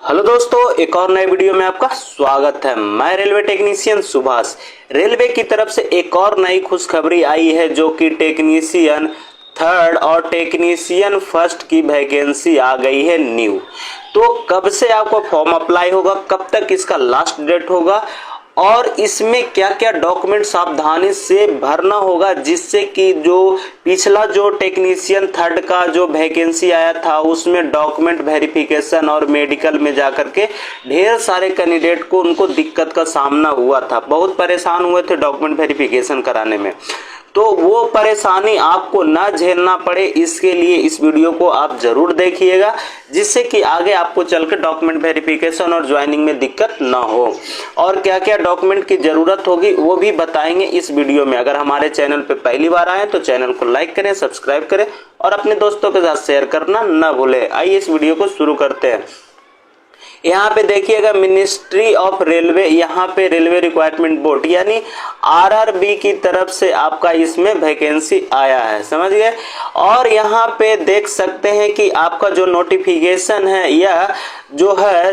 Hello दोस्तों, एक और नए वीडियो में आपका स्वागत है। मैं रेलवे टेक्नीशियन सुभाष। रेलवे की तरफ से एक और नई खुशखबरी आई है जो कि टेक्नीशियन थर्ड और टेक्नीशियन फर्स्ट की वैकेंसी आ गई है न्यू। तो कब से आपको फॉर्म अप्लाई होगा, कब तक इसका लास्ट डेट होगा और इसमें क्या क्या डॉक्यूमेंट सावधानी से भरना होगा, जिससे कि जो पिछला जो टेक्नीशियन थर्ड का जो वैकेंसी आया था उसमें डॉक्यूमेंट वेरिफिकेशन और मेडिकल में जाकर के ढेर सारे कैंडिडेट को उनको दिक्कत का सामना हुआ था, बहुत परेशान हुए थे डॉक्यूमेंट वेरिफिकेशन कराने में। तो वो परेशानी आपको ना झेलना पड़े, इसके लिए इस वीडियो को आप जरूर देखिएगा, जिससे कि आगे आपको चल के डॉक्यूमेंट वेरिफिकेशन और ज्वाइनिंग में दिक्कत ना हो। और क्या क्या डॉक्यूमेंट की जरूरत होगी वो भी बताएंगे इस वीडियो में। अगर हमारे चैनल पे पहली बार आए तो चैनल को लाइक करें, सब्सक्राइब करें और अपने दोस्तों के साथ शेयर करना ना भूलें। आइए इस वीडियो को शुरू करते हैं। यहाँ पे देखिएगा, मिनिस्ट्री ऑफ रेलवे, यहाँ पे रेलवे रिक्वायरमेंट बोर्ड यानी आरआरबी की तरफ से आपका इसमें वैकेंसी आया है, समझ गए। और यहाँ पे देख सकते हैं कि आपका जो नोटिफिकेशन है यह जो है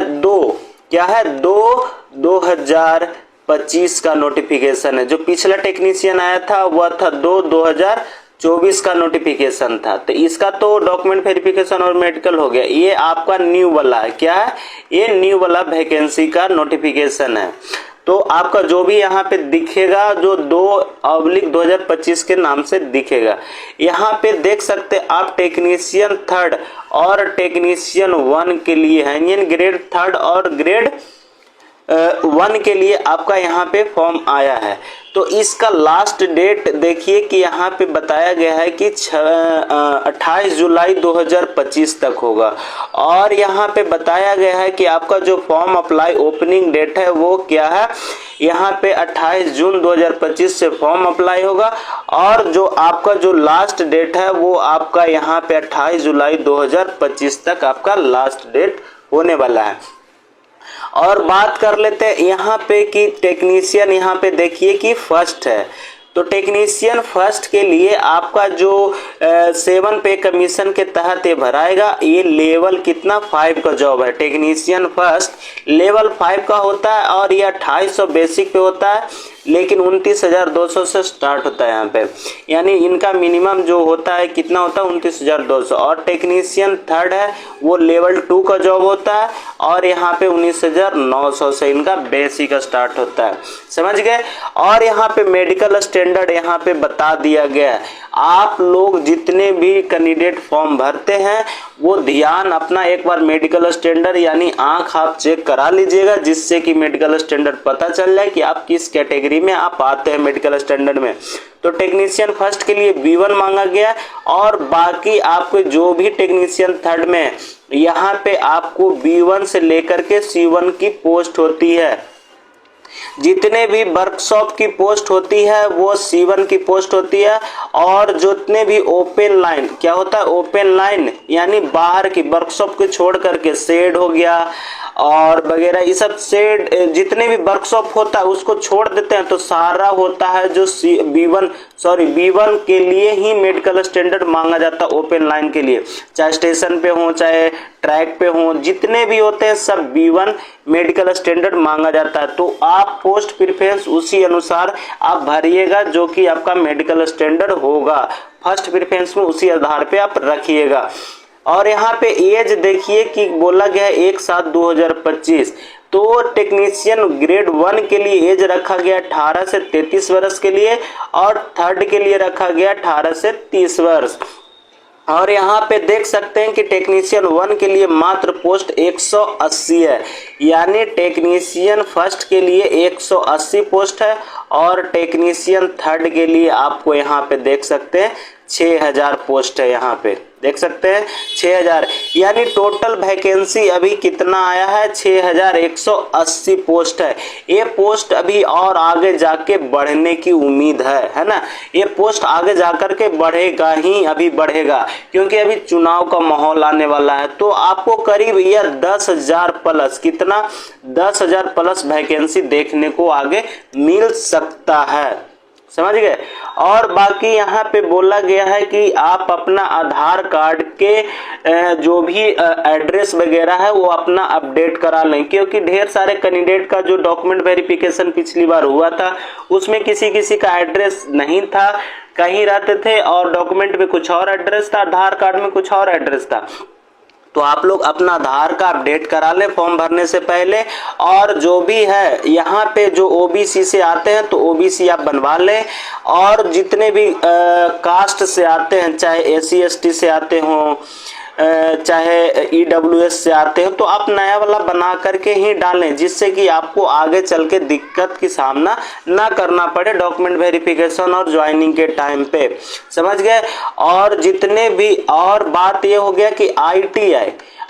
क्या है 2025 का नोटिफिकेशन है। जो पिछला टेक्नीशियन आया था वह था 2024 का नोटिफिकेशन था। तो इसका तो डॉक्यूमेंट वेरिफिकेशन और मेडिकल हो गया। ये आपका न्यू वाला है, क्या है ये न्यू वाला वैकेंसी का नोटिफिकेशन है। तो आपका जो भी यहाँ पे दिखेगा जो 2/2025 के नाम से दिखेगा। यहाँ पे देख सकते आप टेक्नीशियन थर्ड और टेक्नीशियन 1 के लिए है, यानी ग्रेड थर्ड और ग्रेड 1 के लिए आपका यहाँ पे फॉर्म आया है। तो इसका लास्ट डेट देखिए कि यहाँ पे बताया गया है कि 28 जुलाई 2025 तक होगा। और यहाँ पे बताया गया है कि आपका जो फॉर्म अप्लाई ओपनिंग डेट है वो क्या है, यहाँ पे 28 जून 2025 से फॉर्म अप्लाई होगा। और जो आपका जो लास्ट डेट है वो आपका यहाँ पे 28 जुलाई 2025 तक आपका लास्ट डेट होने वाला है। और बात कर लेते हैं यहाँ पे कि टेक्नीशियन यहाँ पे देखिए कि फर्स्ट है। तो टेक्नीशियन फर्स्ट के लिए आपका जो 7 पे कमीशन के तहत ये भराएगा। ये लेवल कितना 5 का जॉब है। टेक्नीशियन फर्स्ट लेवल 5 का होता है और ये 2800 बेसिक पे होता है, लेकिन 29,200 से स्टार्ट होता है यहाँ पे। यानी इनका मिनिमम जो होता है कितना होता है 29,200। और टेक्नीशियन थर्ड है वो लेवल 2 का जॉब होता है और यहाँ पे 19,900 से इनका बेसिक स्टार्ट होता है, समझ गए। और यहाँ पे मेडिकल स्टैंडर्ड यहाँ पे बता दिया गया है। आप लोग जितने भी कैंडिडेट फॉर्म भरते हैं वो ध्यान अपना एक बार मेडिकल स्टैंडर्ड यानी आंख आप चेक करा लीजिएगा, जिससे कि मेडिकल स्टैंडर्ड पता चल जाए कि आप किस कैटेगरी में आप आते हैं मेडिकल स्टैंडर्ड में। तो टेक्नीशियन फर्स्ट के लिए B1 मांगा गया। और बाकी आपको जो भी टेक्नीशियन थर्ड में यहाँ पे आपको B1 से लेकर के C1 की पोस्ट होती है। जितने भी वर्कशॉप की पोस्ट होती है वो C1 की पोस्ट होती है। और जितने भी ओपन लाइन, क्या होता है ओपन लाइन यानी बाहर की वर्कशॉप को छोड़ करके शेड हो गया और वगैरह, ये सब शेड जितने भी वर्कशॉप होता है उसको छोड़ देते हैं। तो सारा होता है जो B1 के लिए ही मेडिकल स्टैंडर्ड मांगा जाता है ओपन लाइन के लिए, चाहे स्टेशन पे हो चाहे ट्रैक पे हो, जितने भी होते हैं सब B1 मेडिकल स्टैंडर्ड मांगा जाता है। तो आप पोस्ट प्रेफरेंस उसी अनुसार आप भरिएगा जो कि आपका मेडिकल स्टैंडर्ड होगा। फर्स्ट प्रेफरेंस में उसी आधार पे आप रखिएगा। और यहाँ पे एज देखिए कि बोला गया है 1/7/2025। तो टेक्नीशियन ग्रेड 1 के लिए एज रखा गया 18 से 33 वर्ष के लिए और थर्ड के लिए रखा गया 18 से 30 वर्ष। और यहाँ पे देख सकते हैं कि टेक्नीशियन 1 के लिए मात्र पोस्ट 180 है, यानी टेक्नीशियन फर्स्ट के लिए 180 पोस्ट है और टेक्नीशियन थर्ड के लिए आपको यहाँ पे देख सकते हैं 6000 पोस्ट है। यहाँ पे देख सकते हैं 6000, यानी टोटल वैकेंसी अभी कितना आया है 6180 पोस्ट है। ये पोस्ट अभी और आगे जाके बढ़ने की उम्मीद है ना। ये पोस्ट आगे जाकर के बढ़ेगा ही, अभी बढ़ेगा क्योंकि अभी चुनाव का माहौल आने वाला है। तो आपको करीब यह 10,000 प्लस, कितना 10,000 प्लस वैकेंसी देखने को आगे मिल सकता है, समझ गए। और बाकी यहाँ पे बोला गया है कि आप अपना आधार कार्ड के जो भी एड्रेस वगैरह है वो अपना अपडेट करा लें, क्योंकि ढेर सारे कैंडिडेट का जो डॉक्यूमेंट वेरिफिकेशन पिछली बार हुआ था उसमें किसी किसी का एड्रेस नहीं था, कहीं रहते थे और डॉक्यूमेंट में कुछ और एड्रेस था, आधार कार्ड में कुछ और एड्रेस था। तो आप लोग अपना आधार का अपडेट करा लें फॉर्म भरने से पहले। और जो भी है यहाँ पे जो ओबीसी से आते हैं तो ओबीसी आप बनवा लें, और जितने भी कास्ट से आते हैं, चाहे एससी एसटी से आते हों, चाहे ईडब्ल्यूएस से आते हैं, तो आप नया वाला बना करके ही डालें, जिससे कि आपको आगे चल के दिक्कत की सामना ना करना पड़े डॉक्यूमेंट वेरिफिकेशन और ज्वाइनिंग के टाइम पे। समझ गए। और जितने भी, और बात ये हो गया कि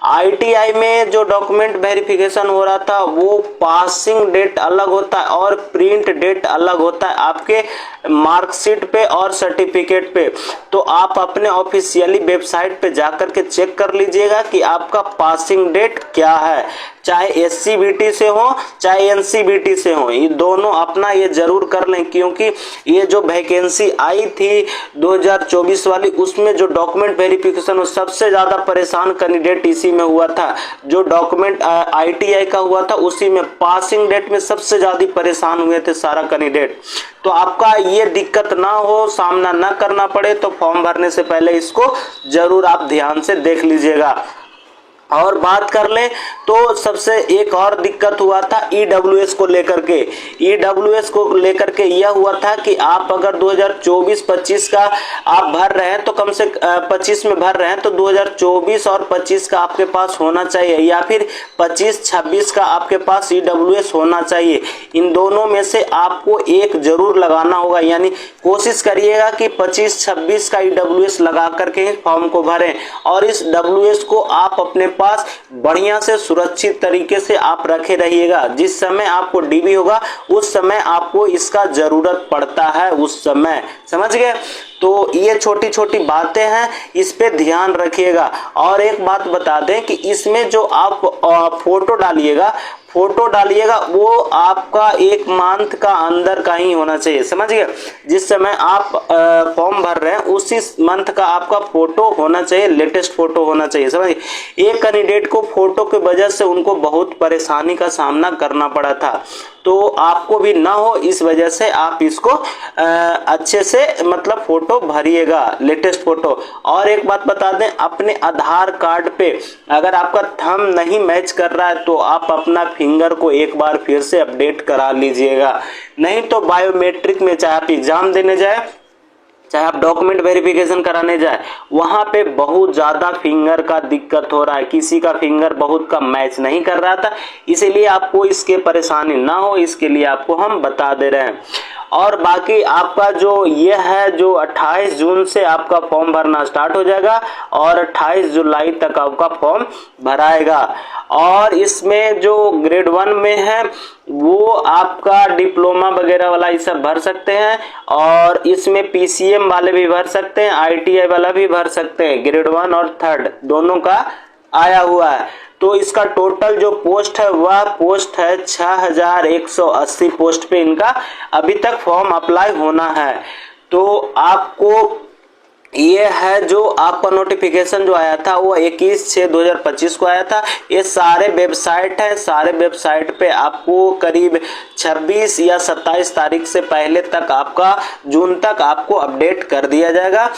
आईटीआई में जो डॉक्यूमेंट वेरिफिकेशन हो रहा था वो पासिंग डेट अलग होता है और प्रिंट डेट अलग होता है आपके मार्कशीट पे और सर्टिफिकेट पे। तो आप अपने ऑफिशियली वेबसाइट पे जाकर के चेक कर लीजिएगा कि आपका पासिंग डेट क्या है, चाहे एससीबीटी से हो चाहे एनसीबीटी से हो, ये दोनों अपना ये जरूर कर लें, क्योंकि ये जो वैकेंसी आई थी 2024 वाली उसमें जो डॉक्यूमेंट वेरिफिकेशन सबसे ज्यादा परेशान कैंडिडेट इसी में हुआ था। जो डॉक्यूमेंट आईटीआई का हुआ था उसी में पासिंग डेट में सबसे ज्यादा परेशान हुए थे सारा कैंडिडेट। तो आपका ये दिक्कत ना हो, सामना ना करना पड़े, तो फॉर्म भरने से पहले इसको जरूर आप ध्यान से देख लीजिएगा। और बात कर ले तो सबसे एक और दिक्कत हुआ था ईडब्ल्यूएस को लेकर के। ईडब्ल्यूएस को लेकर के यह हुआ था कि आप अगर 2024-25 का आप भर रहे हैं तो कम से 25 में भर रहे हैं तो 2024 और 25 का आपके पास होना चाहिए, या फिर 25-26 का आपके पास ईडब्ल्यूएस होना चाहिए। इन दोनों में से आपको एक जरूर लगाना होगा, यानी कोशिश करिएगा कि 25-26 का ईडब्ल्यूएस लगा करके ही फॉर्म को भरें। और इस डब्ल्यूएस को आप अपने पास बढ़िया से सुरक्षित तरीके से आप रखे रहिएगा। जिस समय आपको डीबी होगा उस समय आपको इसका जरूरत पड़ता है, उस समय। समझ गए। तो ये छोटी छोटी बातें हैं, इस पे ध्यान रखिएगा। और एक बात बता दें कि इसमें जो आप फोटो डालिएगा वो आपका 1 मंथ का अंदर का ही होना चाहिए। समझ गए। जिस समय आप फॉर्म भर रहे हैं उसी मंथ का आपका फोटो होना चाहिए, लेटेस्ट फोटो होना चाहिए। समझिए। एक कैंडिडेट को फोटो के वजह से उनको बहुत परेशानी का सामना करना पड़ा था, तो आपको भी ना हो इस वजह से आप इसको अच्छे से मतलब फोटो भरिएगा, लेटेस्ट फोटो। और एक बात बता दें, अपने आधार कार्ड पे अगर आपका थंब नहीं मैच कर रहा है तो आप अपना फिंगर को एक बार फिर से अपडेट करा लीजिएगा। नहीं तो बायोमेट्रिक में चाहे आप एग्जाम देने जाए चाहे आप डॉक्यूमेंट वेरिफिकेशन कराने जाए, वहां पे बहुत ज्यादा फिंगर का दिक्कत हो रहा है, किसी का फिंगर बहुत का मैच नहीं कर रहा था, इसीलिए आपको इसके परेशानी ना हो इसके लिए आपको हम बता दे रहे हैं। और बाकी आपका जो ये है जो 28 जून से आपका फॉर्म भरना स्टार्ट हो जाएगा और 28 जुलाई तक आपका फॉर्म भराएगा। और इसमें जो ग्रेड 1 में है वो आपका डिप्लोमा वगैरह वाला ये सब भर सकते हैं, और इसमें पीसीएम वाले भी भर सकते हैं, आईटीआई वाला भी भर सकते हैं। ग्रेड 1 और 3 दोनों का आया हुआ है। तो इसका टोटल जो पोस्ट है वह पोस्ट है 6180 पोस्ट पे इनका अभी तक फॉर्म अप्लाई होना है। तो आपको ये है जो आपका नोटिफिकेशन जो आया था वो 21/6/2025 को आया था। ये सारे वेबसाइट है, सारे वेबसाइट पे आपको करीब 26 या 27 तारीख से पहले तक आपका जून तक आपको अपडेट कर दिया जाएगा।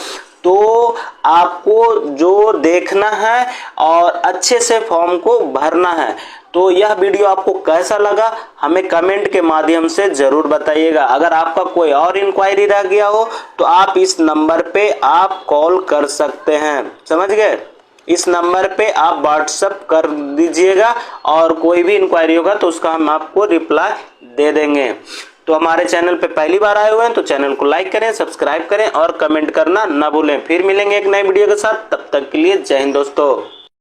तो आपको जो देखना है और अच्छे से फॉर्म को भरना है। तो यह वीडियो आपको कैसा लगा हमें कमेंट के माध्यम से जरूर बताइएगा। अगर आपका कोई और इंक्वायरी रह गया हो तो आप इस नंबर पे आप कॉल कर सकते हैं। समझ गए। इस नंबर पे आप व्हाट्सएप कर दीजिएगा और कोई भी इंक्वायरी होगा तो उसका हम आपको रिप्लाई दे देंगे। तो हमारे चैनल पे पहली बार आए हुए हैं तो चैनल को लाइक करें, सब्सक्राइब करें और कमेंट करना ना भूलें। फिर मिलेंगे एक नए वीडियो के साथ, तब तक के लिए जय हिंद दोस्तों।